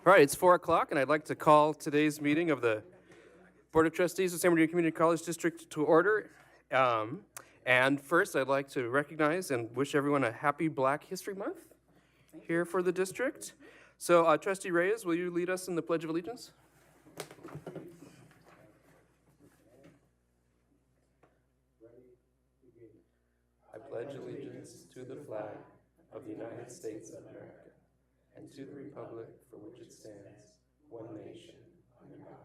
All right, it's 4 o'clock, and I'd like to call today's meeting of the Board of Trustees of San Bernardino Community College District to order. And first, I'd like to recognize and wish everyone a happy Black History Month here for the district. So, Trustee Reyes, will you lead us in the Pledge of Allegiance? I pledge allegiance to the flag of the United States of America and to the republic for which it stands, one nation, under God,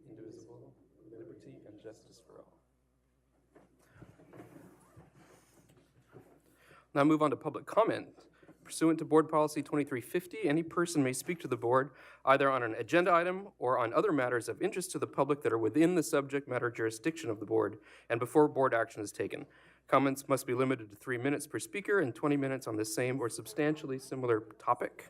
indivisible, with liberty and justice for all. Now move on to public comment. Pursuant to Board Policy 2350, any person may speak to the board either on an agenda item or on other matters of interest to the public that are within the subject matter jurisdiction of the board and before board action is taken. Comments must be limited to 3 minutes per speaker and 20 minutes on the same or substantially similar topic.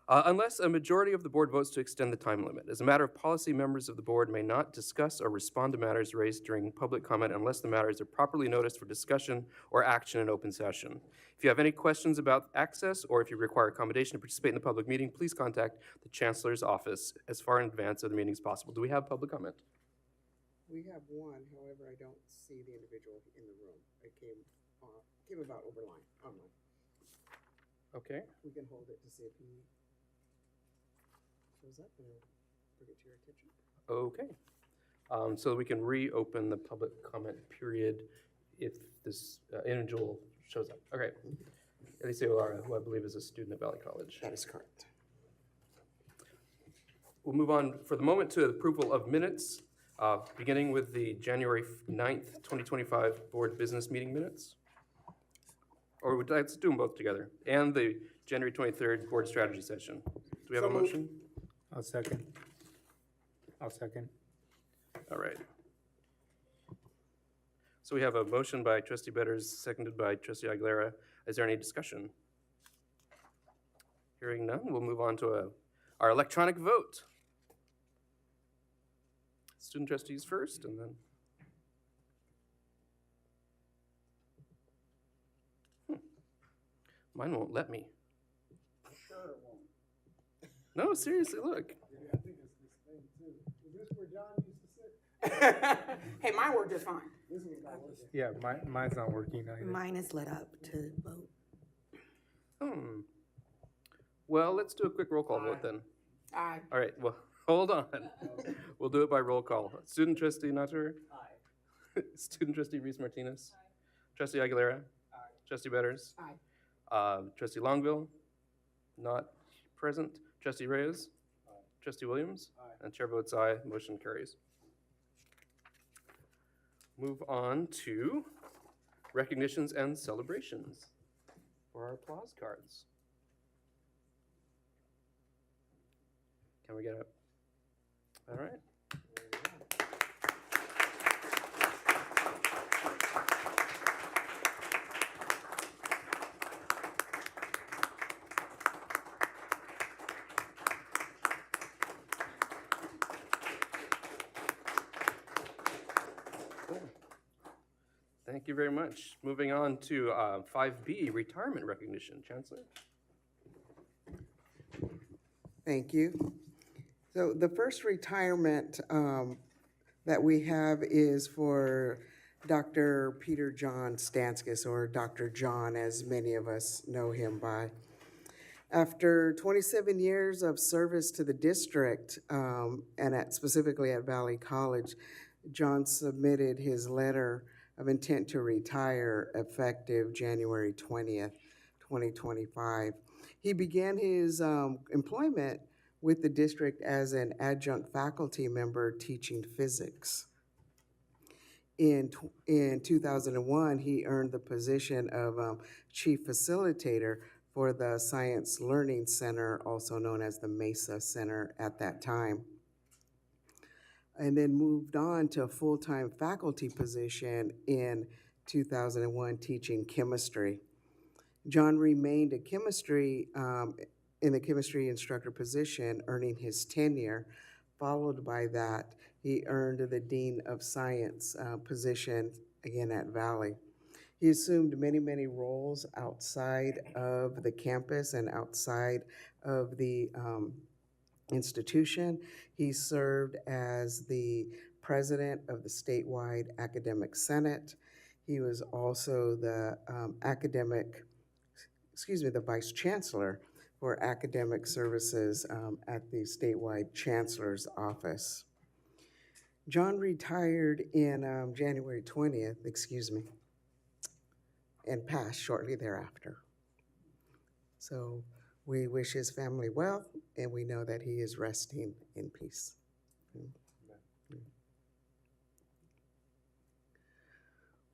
Unless a majority of the board votes to extend the time limit. As a matter of policy, members of the board may not discuss or respond to matters raised during public comment unless the matters are properly noticed for discussion or action in open session. If you have any questions about access or if you require accommodation to participate in the public meeting, please contact the Chancellor's office as far in advance of the meeting as possible. Do we have public comment? We have one, however, I don't see the individual in the room. It came about online. Okay. We can hold it to see if he shows up and bring it to your attention. Okay. So we can reopen the public comment period if this individual shows up. Okay. Alicia Olara, who I believe is a student at Valley College. That is correct. We'll move on for the moment to approval of minutes, beginning with the January 9th, 2025 board business meeting minutes. Or let's do them both together. And the January 23rd board strategy session. Do we have a motion? I'll second. All right. So we have a motion by Trustee Betters, seconded by Trustee Aguilera. Is there any discussion? Hearing none, we'll move on to our electronic vote. Student trustees first, and then. Mine won't let me. Sure it won't. No, seriously, look. Yeah, I think it's this thing too. Is this where John used to sit? Hey, mine worked just fine. This one's not working. Yeah, mine's not working either. Mine is lit up to vote. Well, let's do a quick roll call vote then. Aye. All right, well, hold on. We'll do it by roll call. Student trustee Nutter? Aye. Student trustee Reese-Martinez? Aye. Trustee Aguilera? Aye. Trustee Betters? Aye. Trustee Longville? Not present. Trustee Reyes? Aye. Trustee Williams? Aye. And chair votes aye. Motion carries. Move on to recognitions and celebrations for our applause cards. Can we get up? All right. Cool. Thank you very much. Moving on to 5B, retirement recognition. Chancellor? Thank you. So the first retirement that we have is for Dr. Peter John Stanskis, or Dr. John, as many of us know him by. After 27 years of service to the district, and specifically at Valley College, John submitted his letter of intent to retire effective January 20th, 2025. He began his employment with the district as an adjunct faculty member teaching physics. In 2001, he earned the position of chief facilitator for the Science Learning Center, also known as the MESA Center at that time, and then moved on to a full-time faculty position in 2001 teaching chemistry. John remained in the chemistry instructor position, earning his tenure. Followed by that, he earned the Dean of Science position, again at Valley. He assumed many, many roles outside of the campus and outside of the institution. He served as the president of the statewide academic senate. He was also the the vice chancellor for academic services at the statewide chancellor's office. John retired in January 20th, and passed shortly thereafter. So we wish his family well, and we know that he is resting in peace.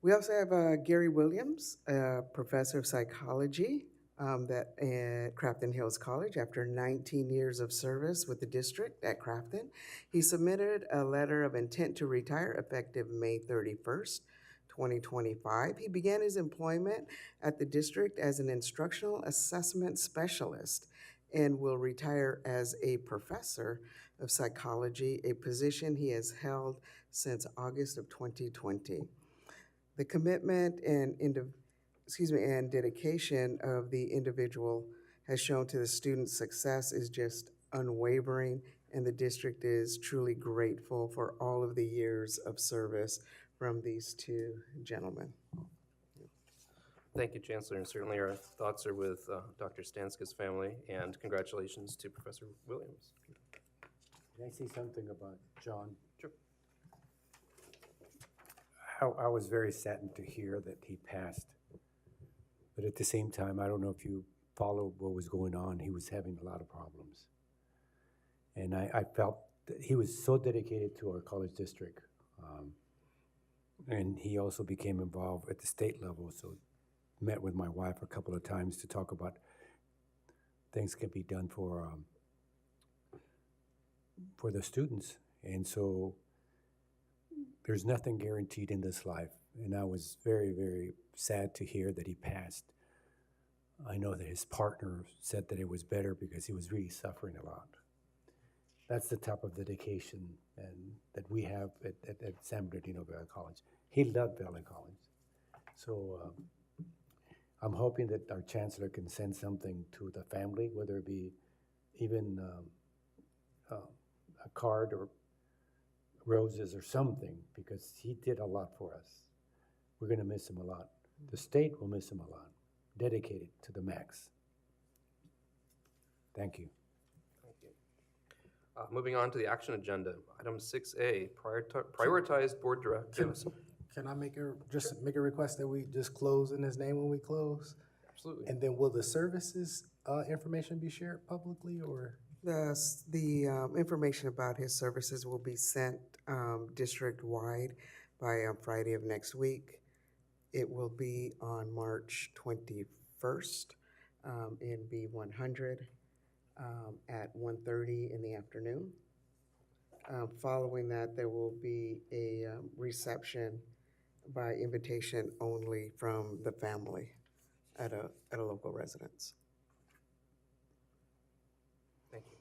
We also have Gary Williams, a professor of psychology at Crafton Hills College. After 19 years of service with the district at Crafton, he submitted a letter of intent to retire effective May 31st, 2025. He began his employment at the district as an instructional assessment specialist and will retire as a professor of psychology, a position he has held since August of 2020. The commitment and dedication of the individual has shown to the student's success is just unwavering, and the district is truly grateful for all of the years of service from these two gentlemen. Thank you, Chancellor, and certainly our thoughts are with Dr. Stanska's family, and congratulations to Professor Williams. Can I say something about John? Sure. I was very saddened to hear that he passed. But at the same time, I don't know if you followed what was going on. He was having a lot of problems. And I felt that he was so dedicated to our college district. And he also became involved at the state level. So met with my wife a couple of times to talk about things can be done for the students. And so there's nothing guaranteed in this life. And I was very, very sad to hear that he passed. I know that his partner said that it was better because he was really suffering a lot. That's the type of dedication that we have at San Bernardino Valley College. He loved Valley College. So I'm hoping that our chancellor can send something to the family, whether it be even a card or roses or something, because he did a lot for us. We're going to miss him a lot. The state will miss him a lot. Dedicated to the max. Thank you. Thank you. Moving on to the action agenda, item 6A, prioritize board directives. Can I just make a request that we just close in his name when we close? Absolutely. And then will the services information be shared publicly, or? The information about his services will be sent district-wide by Friday of next week. It will be on March 21st in B100 at 1:30 in the afternoon. Following that, there will be a reception by invitation only from the family at a local residence. Thank you.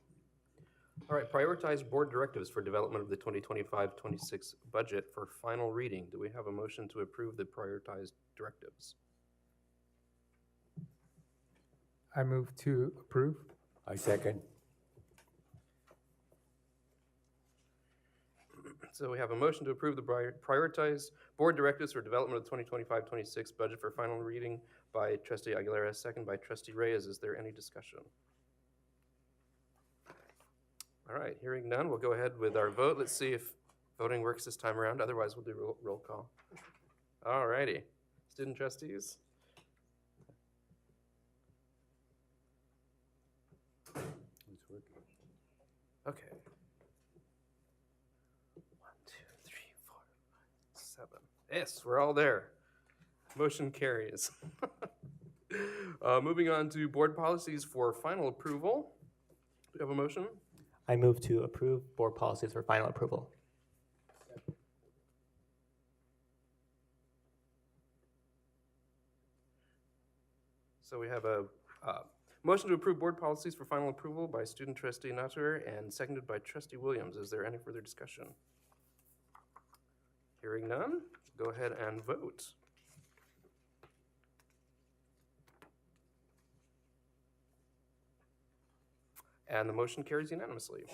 All right, prioritize board directives for development of the 2025-26 budget for final reading. Do we have a motion to approve the prioritized directives? I move to approve. I second. So we have a motion to approve the prioritized board directives for development of the 2025-26 budget for final reading by Trustee Aguilera, second by Trustee Reyes. Is there any discussion? All right, hearing none, we'll go ahead with our vote. Let's see if voting works this time around. Otherwise, we'll do roll call. All righty. Student trustees? It's working. Okay. 1, 2, 3, 4, 5, 7. Yes, we're all there. Motion carries. Moving on to board policies for final approval. Do we have a motion? I move to approve board policies for final approval. So we have a motion to approve board policies for final approval by student trustee Nutter and seconded by trustee Williams. Is there any further discussion? Hearing none, go ahead and vote. And the motion carries unanimously.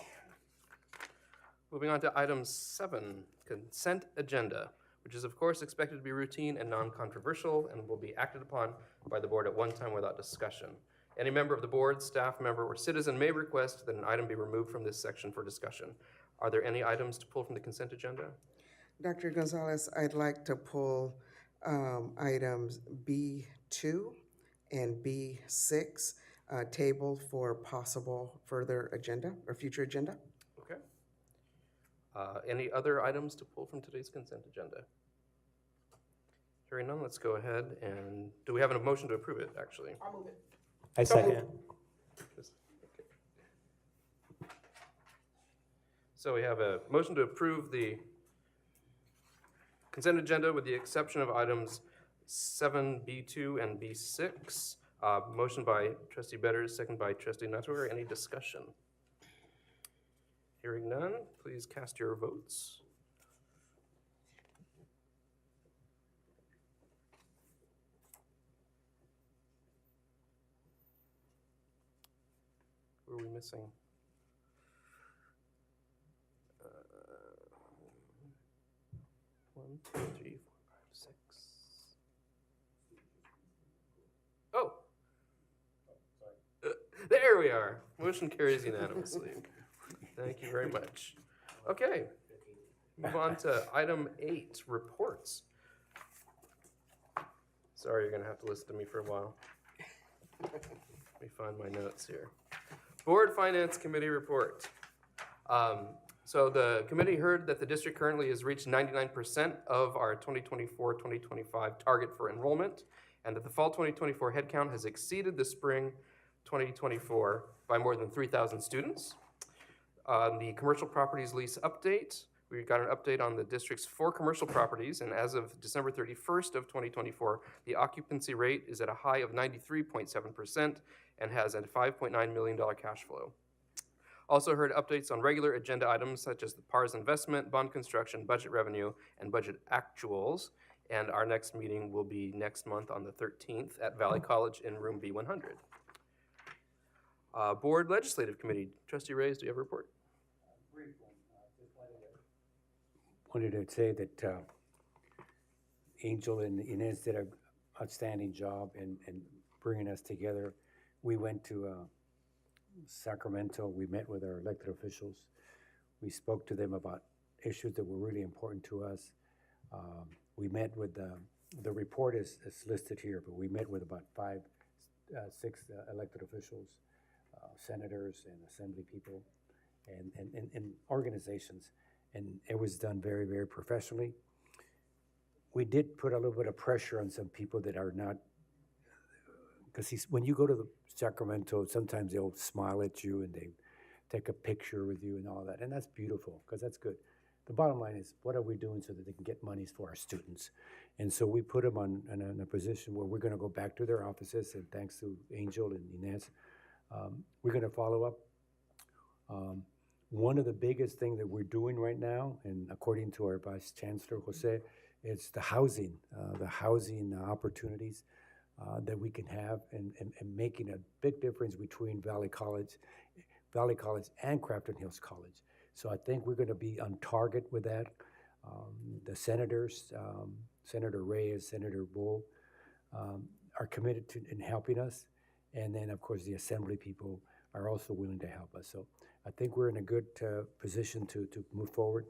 Moving on to item 7, consent agenda, which is of course expected to be routine and non-controversial and will be acted upon by the board at one time without discussion. Any member of the board, staff member, or citizen may request that an item be removed from this section for discussion. Are there any items to pull from the consent agenda? Dr. Gonzalez, I'd like to pull items B2 and B6, tabled for possible further agenda or future agenda. Okay. Any other items to pull from today's consent agenda? Hearing none, let's go ahead and, do we have a motion to approve it, actually? I'll move it. I second. So we have a motion to approve the consent agenda with the exception of items 7B2 and B6. Motion by trustee Betters, second by trustee Nuttall. Any discussion? Hearing none, please cast your votes. Who are we missing? One, two, three, 4, 5, 6. Oh! There we are. Motion carries unanimously. Thank you very much. Okay. Move on to item 8, reports. Sorry, you're gonna have to listen to me for a while. Let me find my notes here. Board Finance Committee report. So the committee heard that the district currently has reached 99% of our 2024-2025 target for enrollment, and that the fall 2024 headcount has exceeded the spring 2024 by more than 3,000 students. The commercial properties lease update, we got an update on the district's 4 commercial properties, and as of December 31st of 2024, the occupancy rate is at a high of 93.7% and has a $5.9 million cash flow. Also heard updates on regular agenda items such as the PARS investment, bond construction, budget revenue, and budget actuals. And our next meeting will be next month on the 13th at Valley College in room B100. Board Legislative Committee, Trustee Reyes, do you have a report? Wanted to say that Angel and Inez did an outstanding job in bringing us together. We went to Sacramento. We met with our elected officials. We spoke to them about issues that were really important to us. We met with the report is listed here, but we met with about 6 elected officials, senators and assembly people, and organizations. And it was done very, very professionally. We did put a little bit of pressure on some people that are not, because when you go to the Sacramento, sometimes they'll smile at you and they take a picture with you and all that. And that's beautiful, because that's good. The bottom line is, what are we doing so that they can get monies for our students? And so we put them in a position where we're going to go back to their offices, and thanks to Angel and Inez, we're going to follow up. One of the biggest things that we're doing right now, and according to our Vice Chancellor, Jose, is the housing opportunities that we can have and making a big difference between Valley College and Crafton Hills College. So I think we're going to be on target with that. The senators, Senator Reyes, Senator Bull, are committed in helping us. And then, of course, the assembly people are also willing to help us. So I think we're in a good position to move forward.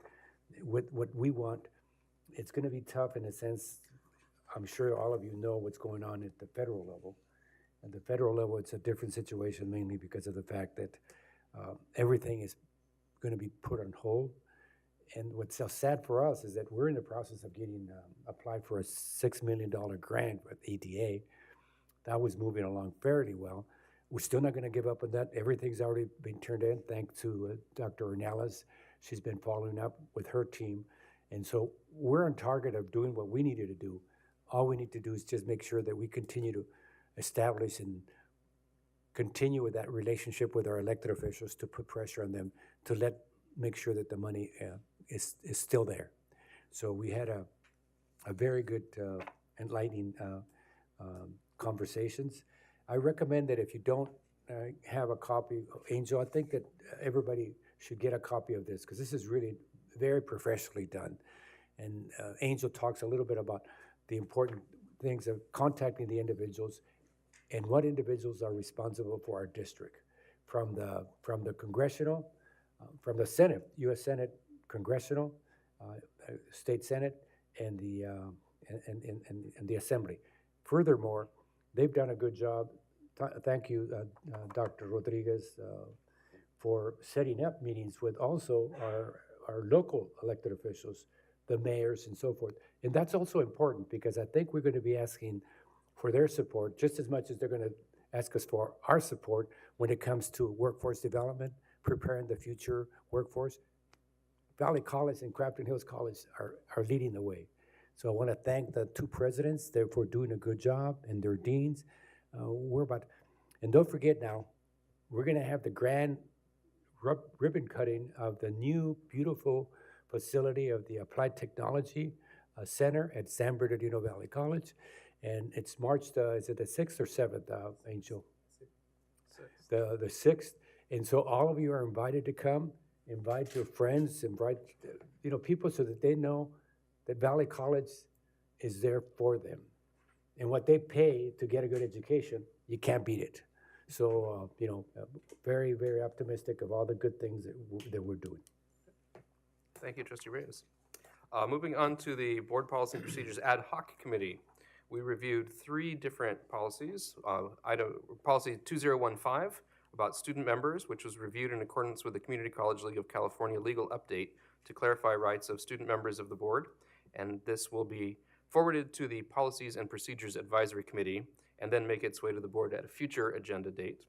With what we want, it's going to be tough in a sense. I'm sure all of you know what's going on at the federal level. At the federal level, it's a different situation, mainly because of the fact that everything is going to be put on hold. And what's so sad for us is that we're in the process of getting applied for a $6 million grant with EDA. That was moving along fairly well. We're still not going to give up on that. Everything's already been turned in, thanks to Dr. Ornelas. She's been following up with her team. And so we're on target of doing what we needed to do. All we need to do is just make sure that we continue to establish and continue with that relationship with our elected officials to put pressure on them to make sure that the money is still there. So we had a very good enlightening conversations. I recommend that if you don't have a copy, Angel, I think that everybody should get a copy of this, because this is really very professionally done. And Angel talks a little bit about the important things of contacting the individuals and what individuals are responsible for our district, from the congressional, from the Senate, U.S. Senate, congressional, state Senate, and the Assembly. Furthermore, they've done a good job. Thank you, Dr. Rodriguez, for setting up meetings with also our local elected officials, the mayors and so forth. And that's also important, because I think we're going to be asking for their support just as much as they're going to ask us for our support when it comes to workforce development, preparing the future workforce. Valley College and Crafton Hills College are leading the way. So I want to thank the two presidents there for doing a good job, and their deans. And don't forget now, we're going to have the grand ribbon cutting of the new beautiful facility of the Applied Technology Center at San Bernardino Valley College. And it's March, is it the 6th or 7th, Angel? The 6th. And so all of you are invited to come. Invite your friends, invite people, so that they know that Valley College is there for them. And what they pay to get a good education, you can't beat it. So, very, very optimistic of all the good things that we're doing. Thank you, Trustee Reyes. Moving on to the Board Policy and Procedures Ad Hoc Committee. We reviewed 3 different policies. Policy 2015 about student members, which was reviewed in accordance with the Community College League of California legal update to clarify rights of student members of the board. And this will be forwarded to the Policies and Procedures Advisory Committee and then make its way to the board at a future agenda date.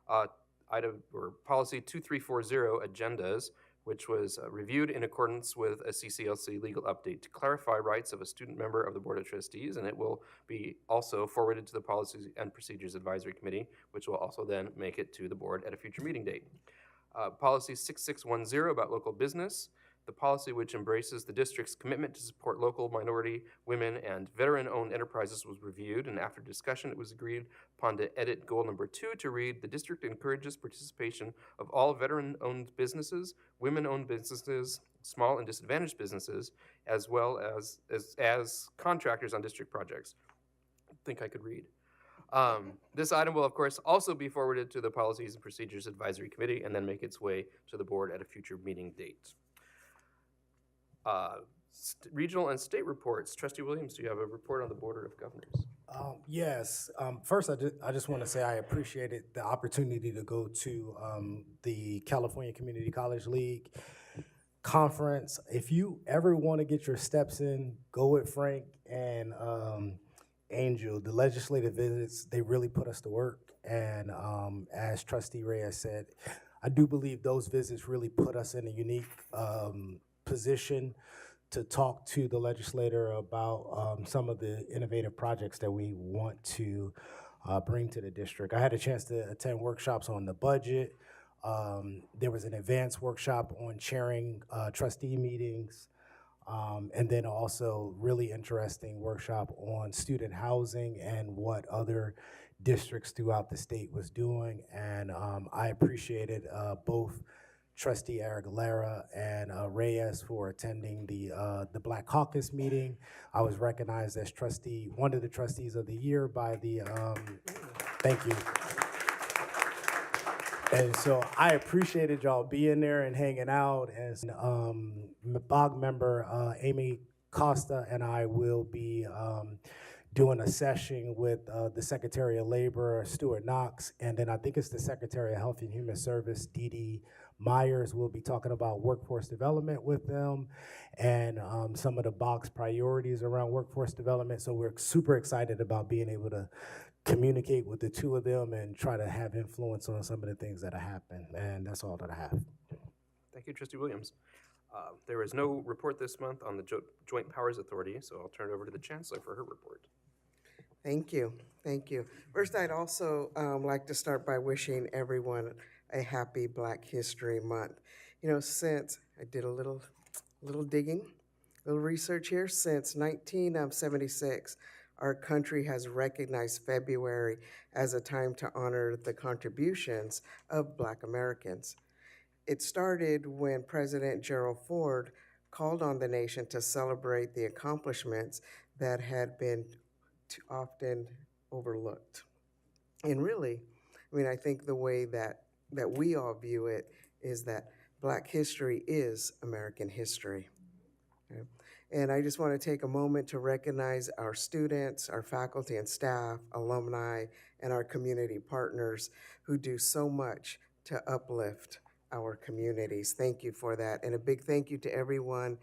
Policy 2340 agendas, which was reviewed in accordance with a CCLC legal update to clarify rights of a student member of the Board of Trustees, and it will be also forwarded to the Policies and Procedures Advisory Committee, which will also then make it to the board at a future meeting date. Policy 6610 about local business, the policy which embraces the district's commitment to support local, minority, women, and veteran-owned enterprises was reviewed, and after discussion, it was agreed upon to edit goal number 2 to read, the district encourages participation of all veteran-owned businesses, women-owned businesses, small and disadvantaged businesses, as well as contractors on district projects. I think I could read. This item will, of course, also be forwarded to the Policies and Procedures Advisory Committee and then make its way to the board at a future meeting date. Regional and state reports. Trustee Williams, do you have a report on the Board of Governors? Yes. First, I just want to say I appreciated the opportunity to go to the California Community College League conference. If you ever want to get your steps in, go with Frank and Angel. The legislative visits, they really put us to work. And as Trustee Reyes said, I do believe those visits really put us in a unique position to talk to the legislator about some of the innovative projects that we want to bring to the district. I had a chance to attend workshops on the budget. There was an advanced workshop on chairing trustee meetings, and then also really interesting workshop on student housing and what other districts throughout the state was doing. And I appreciated both Trustee Aguilera and Reyes for attending the Black Caucus meeting. I was recognized as one of the trustees of the year by the, thank you. And so I appreciated y'all being there and hanging out. As BOG member Amy Costa and I will be doing a session with the Secretary of Labor, Stuart Knox, and then I think it's the Secretary of Health and Human Service, Dee Dee Myers. Will be talking about workforce development with them and some of the BOG's priorities around workforce development. So we're super excited about being able to communicate with the two of them and try to have influence on some of the things that have happened. And that's all that I have. Thank you, Trustee Williams. There is no report this month on the Joint Powers Authority, so I'll turn it over to the Chancellor for her report. Thank you. Thank you. First, I'd also like to start by wishing everyone a happy Black History Month. Since I did a little digging, a little research here, since 1976, our country has recognized February as a time to honor the contributions of Black Americans. It started when President Gerald Ford called on the nation to celebrate the accomplishments that had been too often overlooked. And really, I mean, I think the way that we all view it is that Black history is American history. Okay? And I just want to take a moment to recognize our students, our faculty and staff, alumni, and our community partners who do so much to uplift our communities. Thank you for that. And a big thank you to everyone,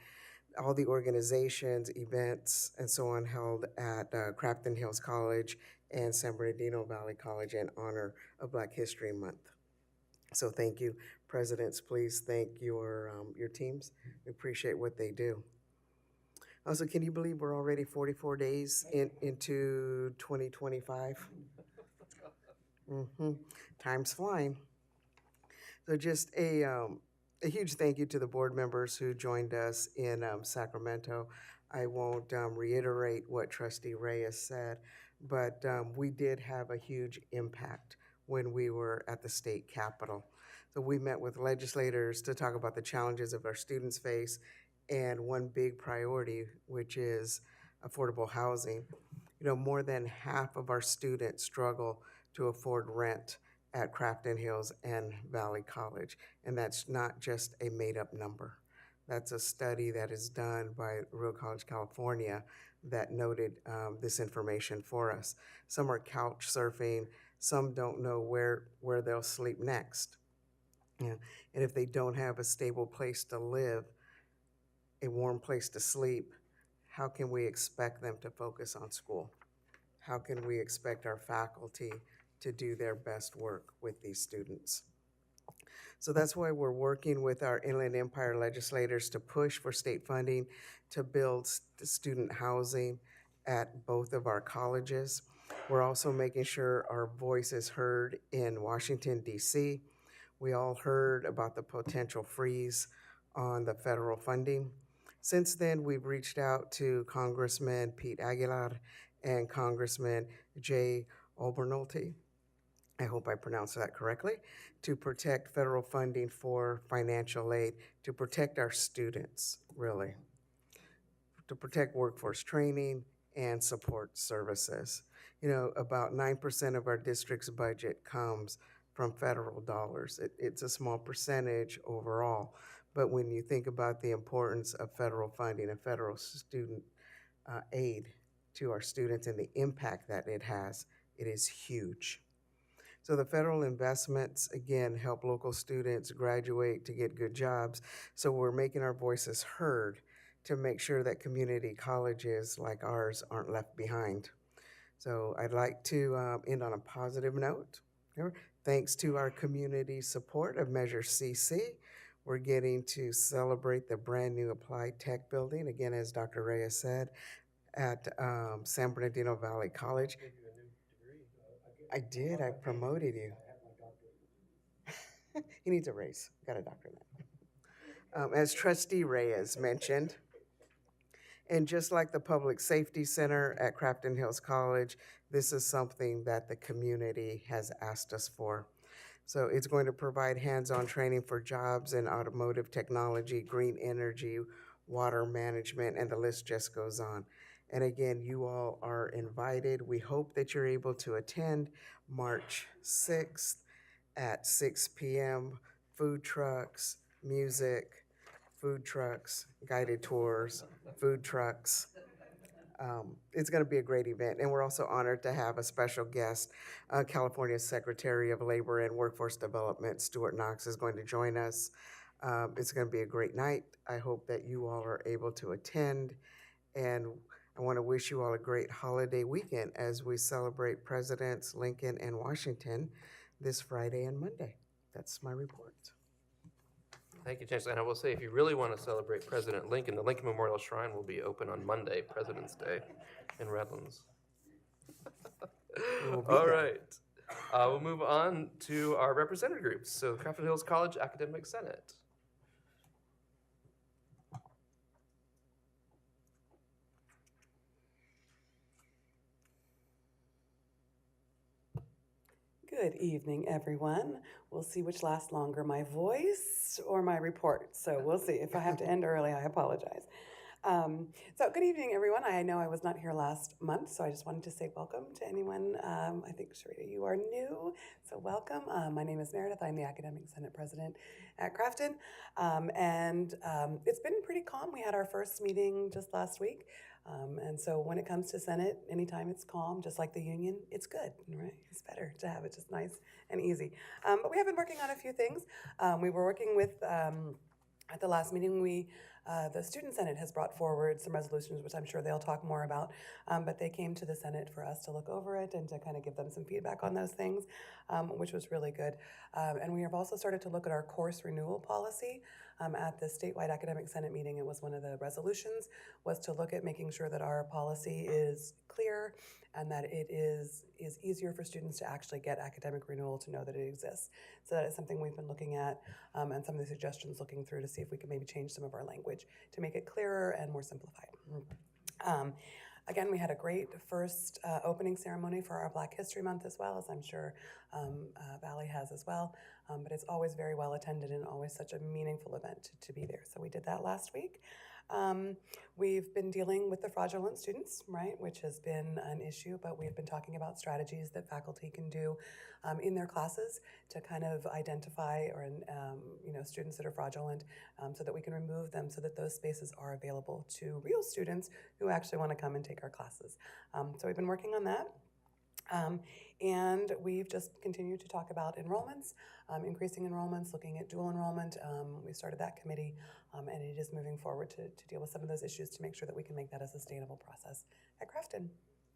all the organizations, events, and so on held at Crafton Hills College and San Bernardino Valley College in honor of Black History Month. So thank you. Presidents, please thank your teams. We appreciate what they do. Also, can you believe we're already 44 days into 2025? Time's flying. So just a huge thank you to the board members who joined us in Sacramento. I won't reiterate what Trustee Reyes said, but we did have a huge impact when we were at the state capitol. So we met with legislators to talk about the challenges of our students face and one big priority, which is affordable housing. You know, more than half of our students struggle to afford rent at Crafton Hills and Valley College, and that's not just a made-up number. That's a study that is done by Real College California that noted this information for us. Some are couch surfing, some don't know where they'll sleep next. Yeah. And if they don't have a stable place to live, a warm place to sleep, how can we expect them to focus on school? How can we expect our faculty to do their best work with these students? So that's why we're working with our Inland Empire legislators to push for state funding to build student housing at both of our colleges. We're also making sure our voice is heard in Washington, D.C. We all heard about the potential freeze on the federal funding. Since then, we've reached out to Congressman Pete Aguilar and Congressman Jay Obernolte, I hope I pronounced that correctly, to protect federal funding for financial aid, to protect our students, really, to protect workforce training and support services. You know, about 9% of our district's budget comes from federal dollars. It's a small percentage overall, but when you think about the importance of federal funding and federal student aid to our students and the impact that it has, it is huge. So the federal investments, again, help local students graduate to get good jobs. So we're making our voices heard to make sure that community colleges like ours aren't left behind. So I'd like to end on a positive note. Thanks to our community support of Measure CC, we're getting to celebrate the brand new Applied Tech building, again, as Dr. Reyes said, at San Bernardino Valley College. I did, I promoted you. He needs a raise, got a doctorate. As Trustee Reyes mentioned, and just like the Public Safety Center at Crafton Hills College, this is something that the community has asked us for. So it's going to provide hands-on training for jobs in automotive technology, green energy, water management, and the list just goes on. And again, you all are invited. We hope that you're able to attend March 6th at 6 p.m. Food trucks, music, food trucks, guided tours, food trucks. It's going to be a great event, and we're also honored to have a special guest. California's Secretary of Labor and Workforce Development, Stuart Knox, is going to join us. It's going to be a great night. I hope that you all are able to attend, and I want to wish you all a great holiday weekend as we celebrate Presidents Lincoln and Washington this Friday and Monday. That's my report. Thank you, Chancellor. And I will say, if you really want to celebrate President Lincoln, the Lincoln Memorial Shrine will be open on Monday, President's Day, in Redlands. All right. We'll move on to our representative groups. So Crafton Hills College Academic Senate. Good evening, everyone. We'll see which lasts longer, my voice or my report. So we'll see. If I have to end early, I apologize. So good evening, everyone. I know I was not here last month, so I just wanted to say welcome to anyone. I think, Sharita, you are new, so welcome. My name is Meredith. I'm the Academic Senate President at Crafton. It's been pretty calm. We had our first meeting just last week. And so when it comes to Senate, anytime it's calm, just like the union, it's good, right? It's better to have it just nice and easy. But we have been working on a few things. We were working with, at the last meeting, the Student Senate has brought forward some resolutions, which I'm sure they'll talk more about, but they came to the Senate for us to look over it and to kind of give them some feedback on those things, which was really good. And we have also started to look at our course renewal policy. At the statewide academic senate meeting, it was one of the resolutions was to look at making sure that our policy is clear and that it is easier for students to actually get academic renewal, to know that it exists. So that is something we've been looking at, and some of the suggestions looking through to see if we can maybe change some of our language to make it clearer and more simplified. Again, we had a great first opening ceremony for our Black History Month, as well, as I'm sure Valley has as well. But it's always very well attended and always such a meaningful event to be there. So we did that last week. We've been dealing with the fraudulent students, right, which has been an issue, but we've been talking about strategies that faculty can do in their classes to kind of identify students that are fraudulent, so that we can remove them, so that those spaces are available to real students who actually want to come and take our classes. So we've been working on that. And we've just continued to talk about enrollments, increasing enrollments, looking at dual enrollment. We started that committee, and it is moving forward to deal with some of those issues to make sure that we can make that a sustainable process at Crafton.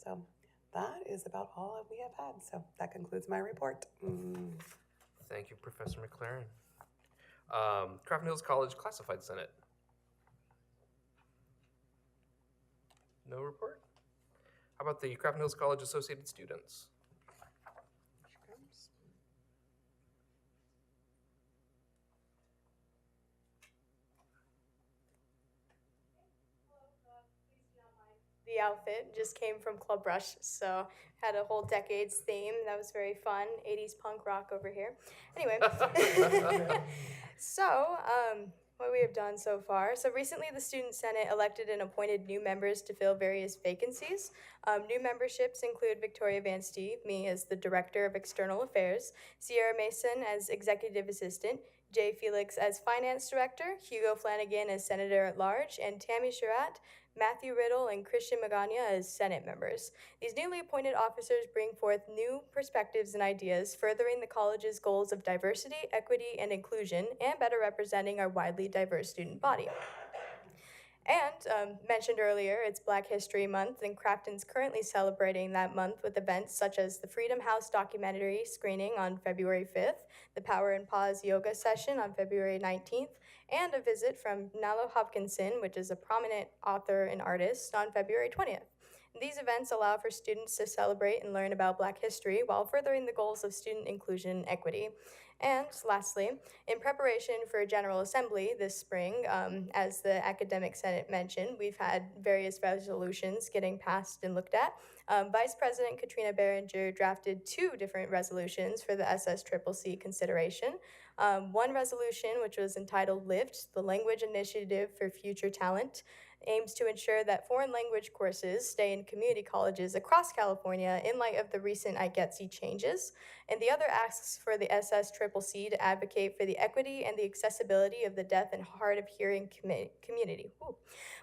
So that is about all that we have had. So that concludes my report. Thank you, Professor McLaren. Crafton Hills College Classified Senate. No report? How about the Crafton Hills College Associated Students? The outfit just came from Club Rush, so had a whole decades theme. That was very fun. 80s punk rock over here. Anyway, so what we have done so far. So recently the Student Senate elected and appointed new members to fill various vacancies. New memberships include Victoria Van Stee, me as the Director of External Affairs, Sierra Mason as Executive Assistant, Jay Felix as Finance Director, Hugo Flanagan as Senator at Large, and Tammy Sherratt, Matthew Riddle, and Christian Magana as Senate members. These newly appointed officers bring forth new perspectives and ideas, furthering the college's goals of diversity, equity, and inclusion, and better representing our widely diverse student body. And mentioned earlier, it's Black History Month, and Crafton's currently celebrating that month with events such as the Freedom House documentary screening on February 5th, the Power and Pause yoga session on February 19th, and a visit from Nalo Hopkinson, which is a prominent author and artist, on February 20th. These events allow for students to celebrate and learn about Black history while furthering the goals of student inclusion and equity. And lastly, in preparation for General Assembly this spring, as the Academic Senate mentioned, we've had various resolutions getting passed and looked at. Vice President Katrina Behringer drafted 2 different resolutions for the SSCCC consideration. One resolution, which was entitled LIFT, the Language Initiative for Future Talent, aims to ensure that foreign language courses stay in community colleges across California in light of the recent IGETC changes. And the other asks for the SSCCC to advocate for the equity and the accessibility of the deaf and hard of hearing community. Ooh.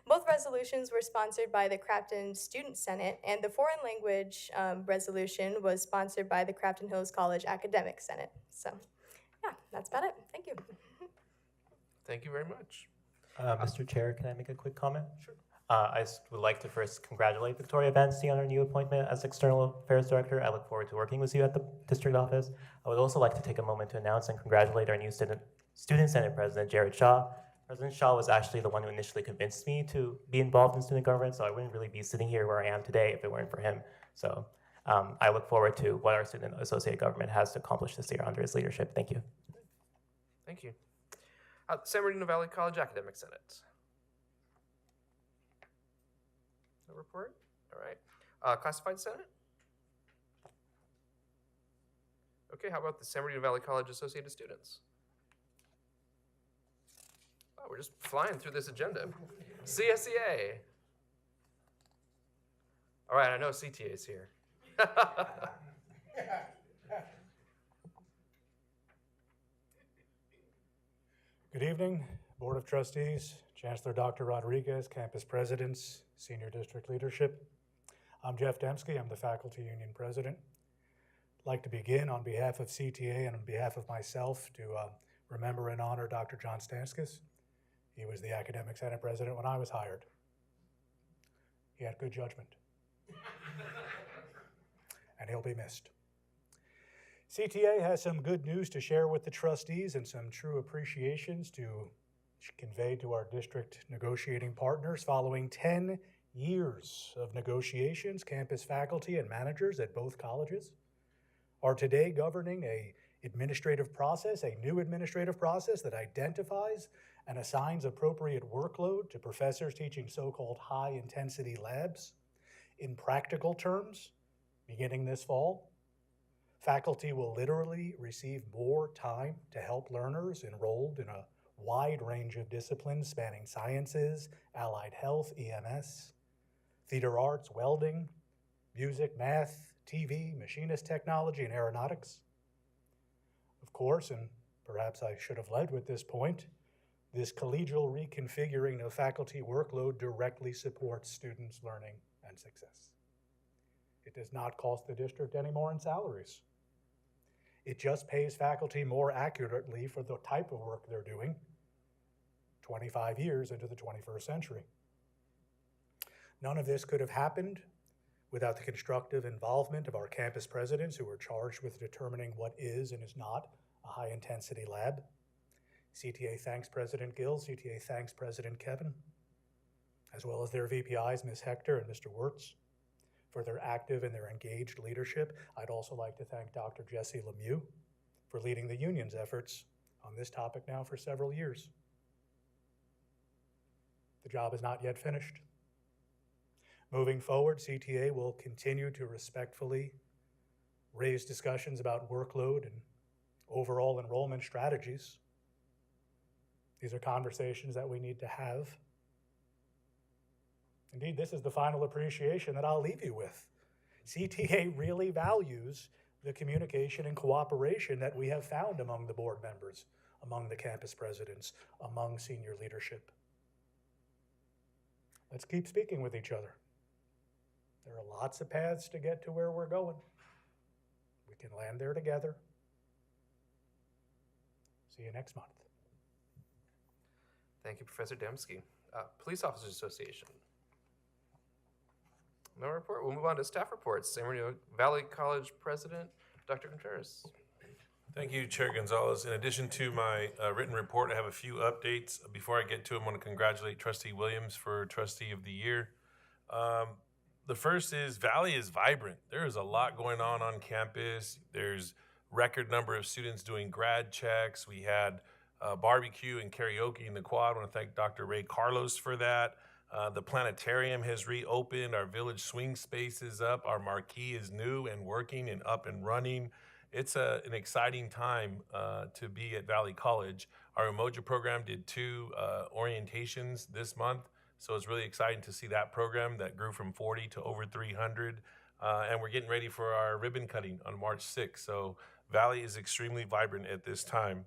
Both resolutions were sponsored by the Crafton Student Senate, and the foreign language resolution was sponsored by the Crafton Hills College Academic Senate. So yeah, that's about it. Thank you. Thank you very much. Mr. Chair, can I make a quick comment? Sure. I would like to first congratulate Victoria Van Stee on her new appointment as External Affairs Director. I look forward to working with you at the district office. I would also like to take a moment to announce and congratulate our new Student Senate President, Jared Shaw. President Shaw was actually the one who initially convinced me to be involved in student government, so I wouldn't really be sitting here where I am today if it weren't for him. So I look forward to what our Student Associate Government has to accomplish this year under his leadership. Thank you. Thank you. San Bernardino Valley College Academic Senate. No report? All right. Classified Senate? Okay, how about the San Bernardino Valley College Associated Students? Oh, we're just flying through this agenda. CSEA. All right, I know CTA is here. Good evening, Board of Trustees, Chancellor Dr. Rodriguez, campus presidents, senior district leadership. I'm Jeff Dembski. I'm the Faculty Union President. I'd like to begin on behalf of CTA and on behalf of myself to remember and honor Dr. John Stanskis. He was the Academic Senate President when I was hired. He had good judgment. And he'll be missed. CTA has some good news to share with the trustees and some true appreciations to convey to our district negotiating partners. Following 10 years of negotiations, campus faculty and managers at both colleges are today governing a new administrative process that identifies and assigns appropriate workload to professors teaching so-called high-intensity labs. In practical terms, beginning this fall, faculty will literally receive more time to help learners enrolled in a wide range of disciplines spanning sciences, allied health, EMS, theater arts, welding, music, math, TV, machinist technology, and aeronautics. Of course, and perhaps I should have led with this point, this collegial reconfiguring of faculty workload directly supports students' learning and success. It does not cost the district any more in salaries. It just pays faculty more accurately for the type of work they're doing 25 years into the 21st century. None of this could have happened without the constructive involvement of our campus presidents who are charged with determining what is and is not a high-intensity lab. CTA thanks President Gill, CTA thanks President Kevin, as well as their VPIs, Ms. Hector and Mr. Wirtz, for their active and their engaged leadership. I'd also like to thank Dr. Jesse Lemieux for leading the union's efforts on this topic now for several years. The job is not yet finished. Moving forward, CTA will continue to respectfully raise discussions about workload and overall enrollment strategies. These are conversations that we need to have. Indeed, this is the final appreciation that I'll leave you with. CTA really values the communication and cooperation that we have found among the board members, among the campus presidents, among senior leadership. Let's keep speaking with each other. There are lots of paths to get to where we're going. We can land there together. See you next month. Thank you, Professor Dembski. Police Officers Association. No report. We'll move on to staff reports. San Bernardino Valley College President, Dr. Contreras. Thank you, Chair Gonzalez. In addition to my written report, I have a few updates. Before I get to them, I want to congratulate Trustee Williams for Trustee of the Year. The first is Valley is vibrant. There is a lot going on campus. There's record number of students doing grad checks. We had barbecue and karaoke in the quad. I want to thank Dr. Ray Carlos for that. The planetarium has reopened. Our village swing space is up. Our marquee is new and working and up and running. It's an exciting time to be at Valley College. Our Umoja program did 2 orientations this month, so it's really exciting to see that program that grew from 40 to over 300. And we're getting ready for our ribbon cutting on March 6th. So Valley is extremely vibrant at this time.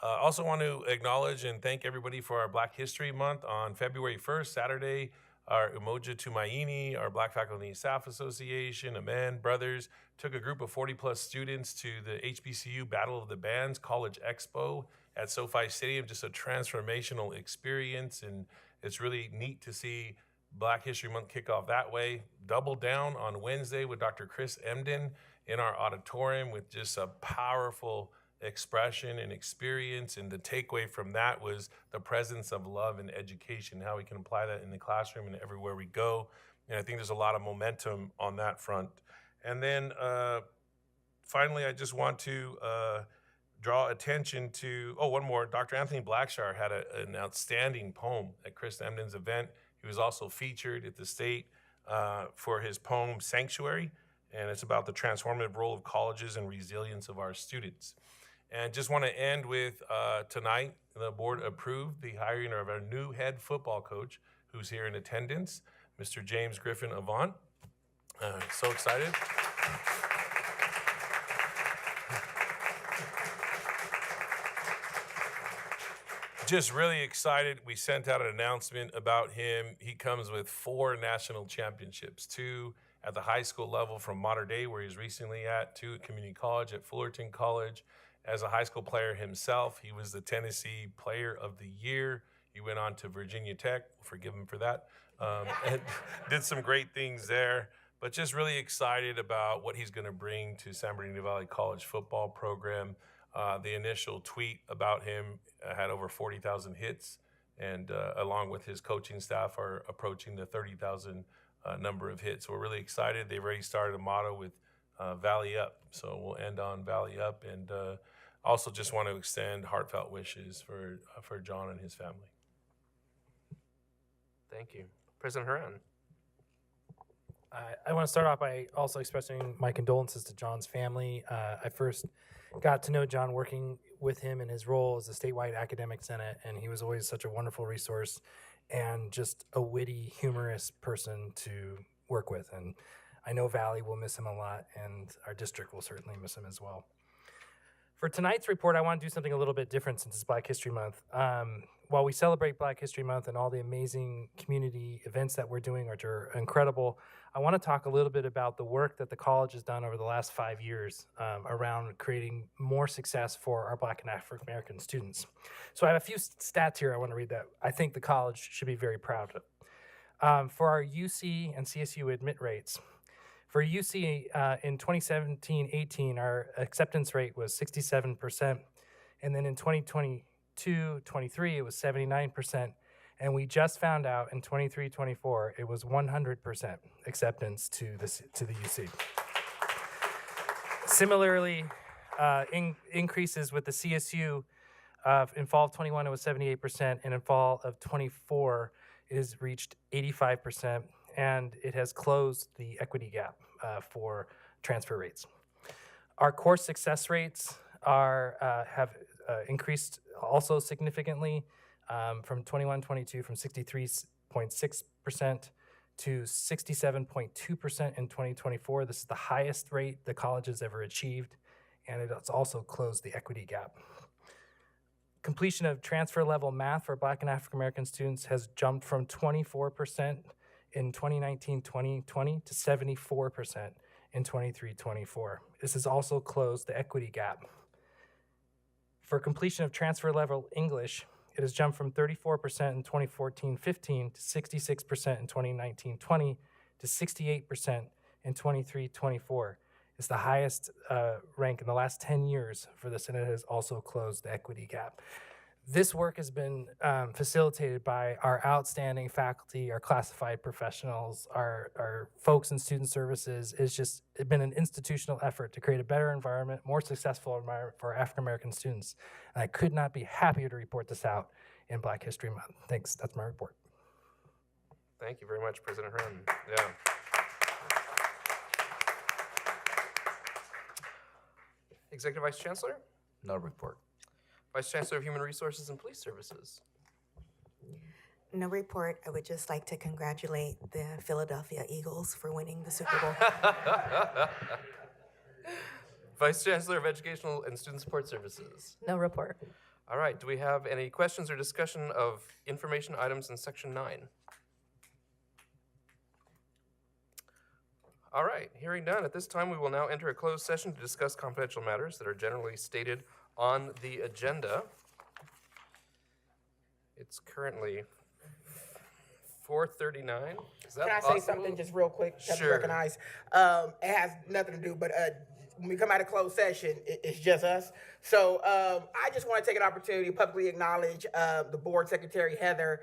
Also want to acknowledge and thank everybody for our Black History Month on February 1st, Saturday. Our Umoja Tumaini, our Black Faculty and Staff Association, Amen Brothers, took a group of 40-plus students to the HBCU Battle of the Bands College Expo at SoFi Stadium. Just a transformational experience, and it's really neat to see Black History Month kick off that way. Double down on Wednesday with Dr. Chris Emden in our auditorium with just a powerful expression and experience, and the takeaway from that was the presence of love and education, how we can apply that in the classroom and everywhere we go. And I think there's a lot of momentum on that front. And then finally, I just want to draw attention to, one more. Dr. Anthony Blackshire had an outstanding poem at Chris Emden's event. He was also featured at the state for his poem Sanctuary. and it's about the transformative role of colleges and resilience of our students. And just want to end with tonight, the board approved the hiring of our new head football coach, who's here in attendance, Mr. James Griffin Avant. So excited. Just really excited. We sent out an announcement about him. He comes with 4 national championships, 2 at the high school level from Modern Day, where he's recently at, 2 at community college, at Fullerton College. As a high school player himself, he was the Tennessee Player of the Year. He went on to Virginia Tech, forgive him for that, and did some great things there. But just really excited about what he's gonna bring to San Bernardino Valley College football program. The initial tweet about him had over 40,000 hits, and along with his coaching staff are approaching the 30,000 number of hits. So we're really excited. They've already started a motto with Valley Up. So we'll end on Valley Up, and also just want to extend heartfelt wishes for John and his family. Thank you. President Haran. I want to start off by also expressing my condolences to John's family. I first got to know John working with him in his role as a statewide academic senate, and he was always such a wonderful resource and just a witty, humorous person to work with. And I know Valley will miss him a lot, and our district will certainly miss him as well. For tonight's report, I want to do something a little bit different since it's Black History Month. While we celebrate Black History Month and all the amazing community events that we're doing, which are incredible, I want to talk a little bit about the work that the college has done over the last 5 years around creating more success for our Black and African American students. So I have a few stats here I want to read that I think the college should be very proud of. For our UC and CSU admit rates, for UC in 2017-18, our acceptance rate was 67%, and then in 2022-23, it was 79%, and we just found out in 23-24, it was 100% acceptance to the UC. Similarly, increases with the CSU. In fall of 21, it was 78%, and in fall of 24, it has reached 85%, and it has closed the equity gap for transfer rates. Our course success rates have increased also significantly from 21-22, from 63.6% to 67.2% in 2024. This is the highest rate the college has ever achieved, and it has also closed the equity gap. Completion of transfer level math for Black and African American students has jumped from 24% in 2019-2020 to 74% in 23-24. This has also closed the equity gap. For completion of transfer level English, it has jumped from 34% in 2014-15 to 66% in 2019-20 to 68% in 23-24. It's the highest rank in the last 10 years for this, and it has also closed the equity gap. This work has been facilitated by our outstanding faculty, our classified professionals, our folks in student services. It's been an institutional effort to create a better environment, more successful environment for our African American students. And I could not be happier to report this out in Black History Month. Thanks, that's my report. Thank you very much, President Hearn. Yeah. Executive Vice Chancellor? No report. Vice Chancellor of Human Resources and Police Services. No report. I would just like to congratulate the Philadelphia Eagles for winning the Super Bowl. Vice Chancellor of Educational and Student Support Services. No report. All right, do we have any questions or discussion of information items in Section 9? All right, hearing none, at this time we will now enter a closed session to discuss confidential matters that are generally stated on the agenda. It's currently 4:39. Is that Can I possible? say something just real quick? Have Sure. to recognize. It has nothing to do, but when we come out of closed session, it's just us. So I just want to take an opportunity to publicly acknowledge the board secretary, Heather.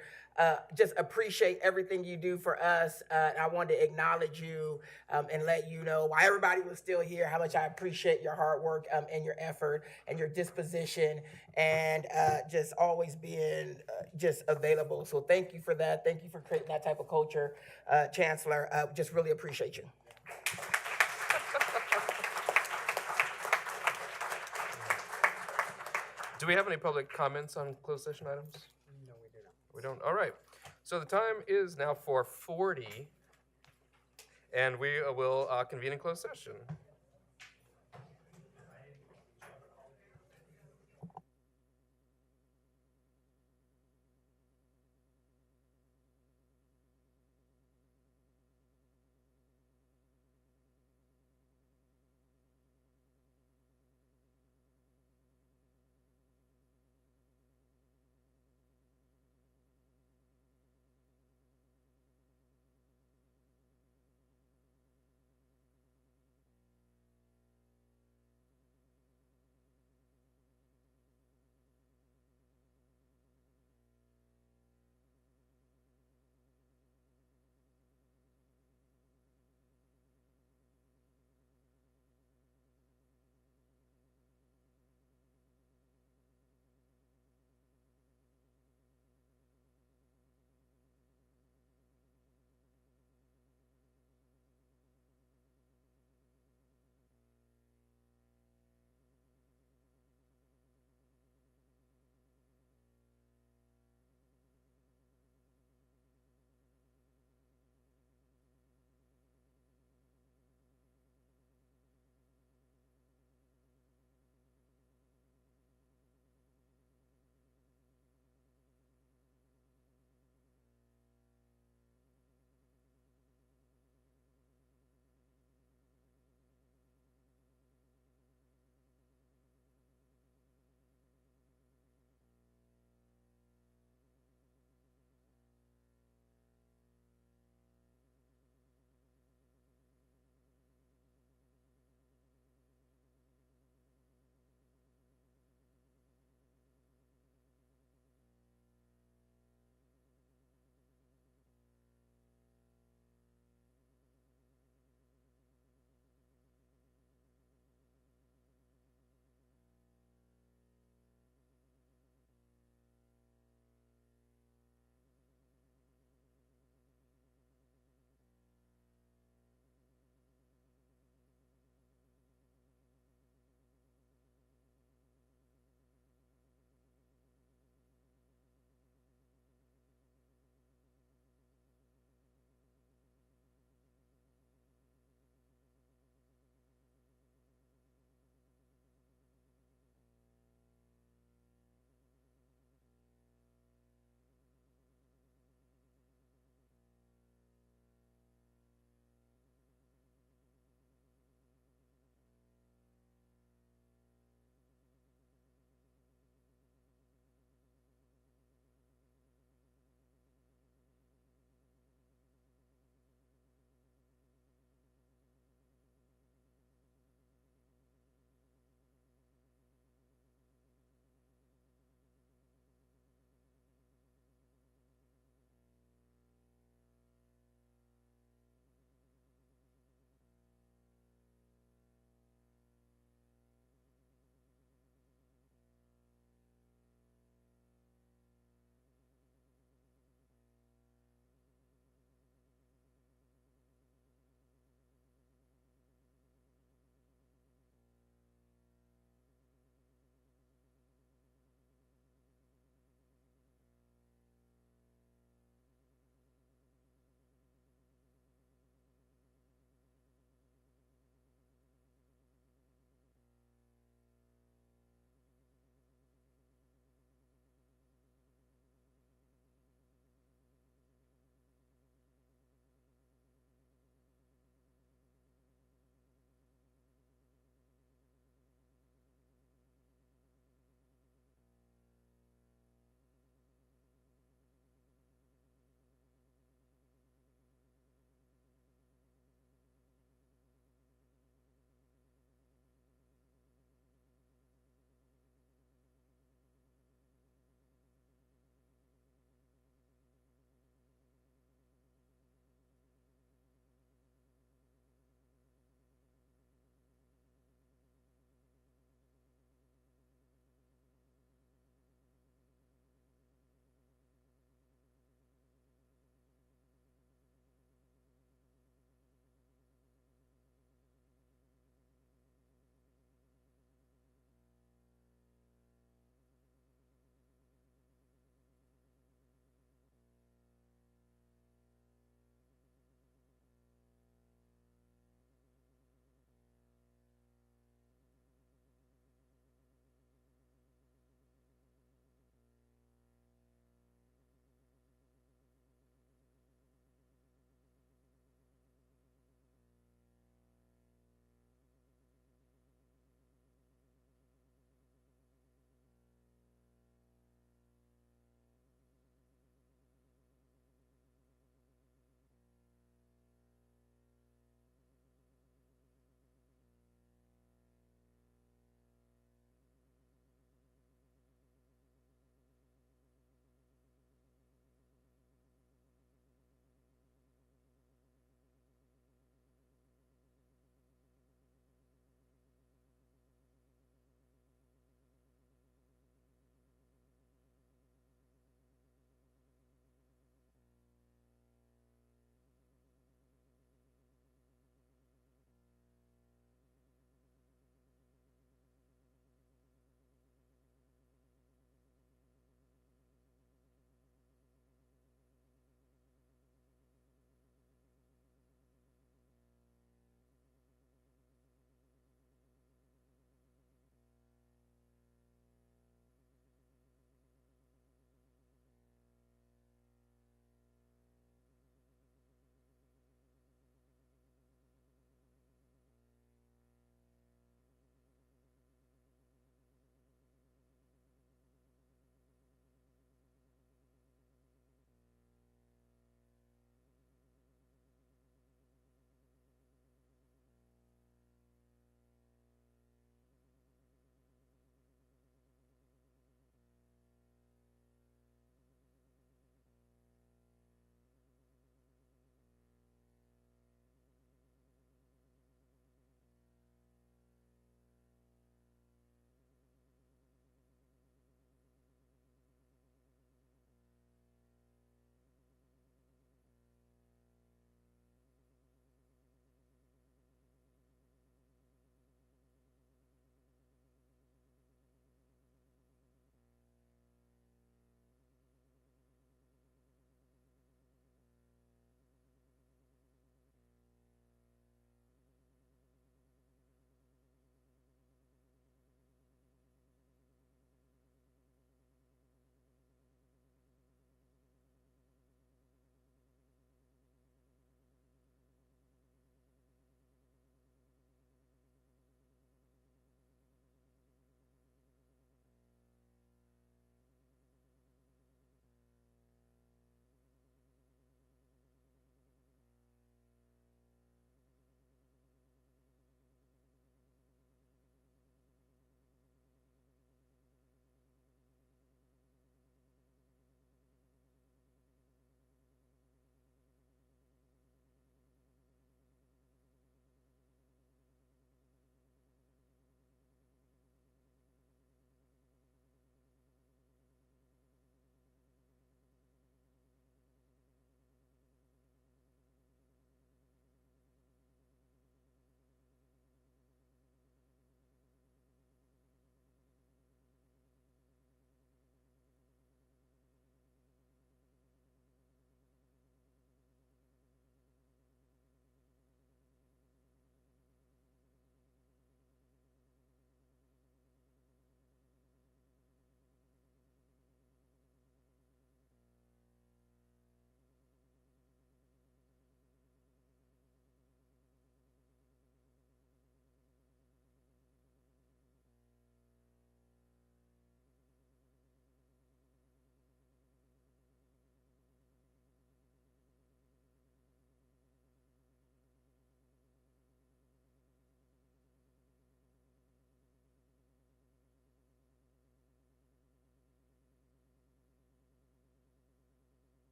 Just appreciate everything you do for us. I wanted to acknowledge you and let you know, while everybody was still here, how much I appreciate your hard work and your effort and your disposition and just always being just available. So thank you for that. Thank you for creating that type of culture, Chancellor. Just really appreciate you. Do we have any public comments on closed session items? No, we do not. We don't? All right. So the time is now 4:40, and we will convene in closed session.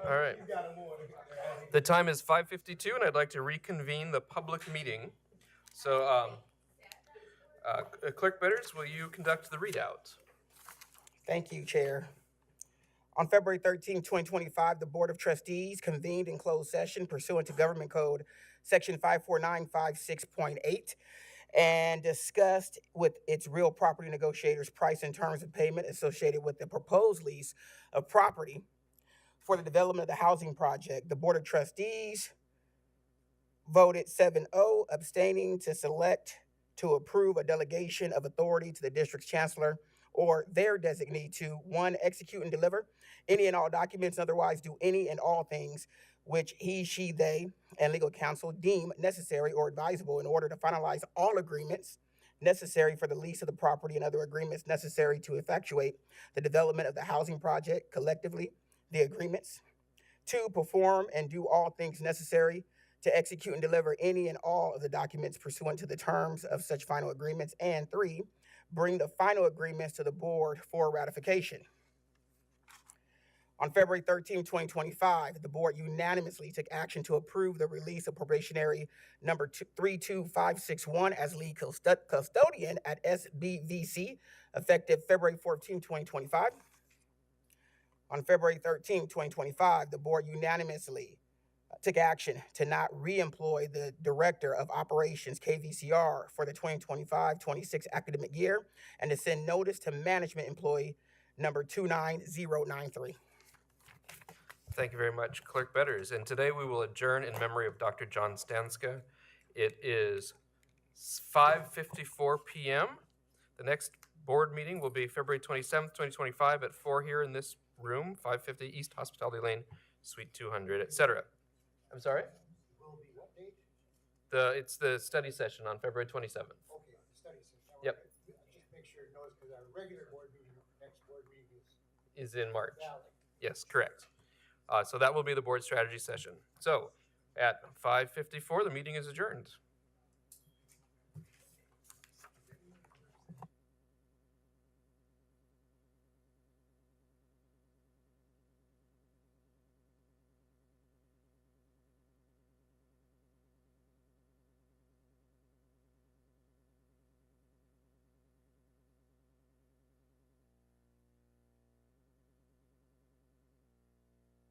All right. The time is 5:52, and I'd like to reconvene the public meeting. So, Clerk Bitters, will you conduct the readout? Thank you, Chair. On February 13, 2025, the Board of Trustees convened in closed session pursuant to Government Code Section 54956.8 and discussed with its real property negotiators price and terms of payment associated with the proposed lease of property for the development of the housing project. The Board of Trustees voted 7-0, abstaining to select to approve a delegation of authority to the district's chancellor or their designee to, 1, execute and deliver any and all documents, otherwise do any and all things which he, she, they, and legal counsel deem necessary or advisable in order to finalize all agreements necessary for the lease of the property and other agreements necessary to effectuate the development of the housing project, collectively the agreements. 2, perform and do all things necessary to execute and deliver any and all of the documents pursuant to the terms of such final agreements. And 3, bring the final agreements to the board for ratification. On February 13, 2025, the board unanimously took action to approve the release of probationary number 32561 as lead custodian at SBVC, effective February 14, 2025. On February 13, 2025, the board unanimously took action to not re-employ the Director of Operations, KVCR, for the 2025-26 academic year, and to send notice to management employee number 29093. Thank you very much, Clerk Betters. And today we will adjourn in memory of Dr. John Stanska. It is 5:54 p.m. The next board meeting will be February 27th, 2025 at 4 here in this room, 550 East Hospitality Lane, Suite 200, etc. I'm sorry? Will be what date? It's the study session on February 27th. Okay, the study session. Yep. Just make sure it knows, because our regular board meeting, next board meeting Is in March. Valley. Yes, correct. So that will be the board strategy session. So at 5:54, the meeting is adjourned.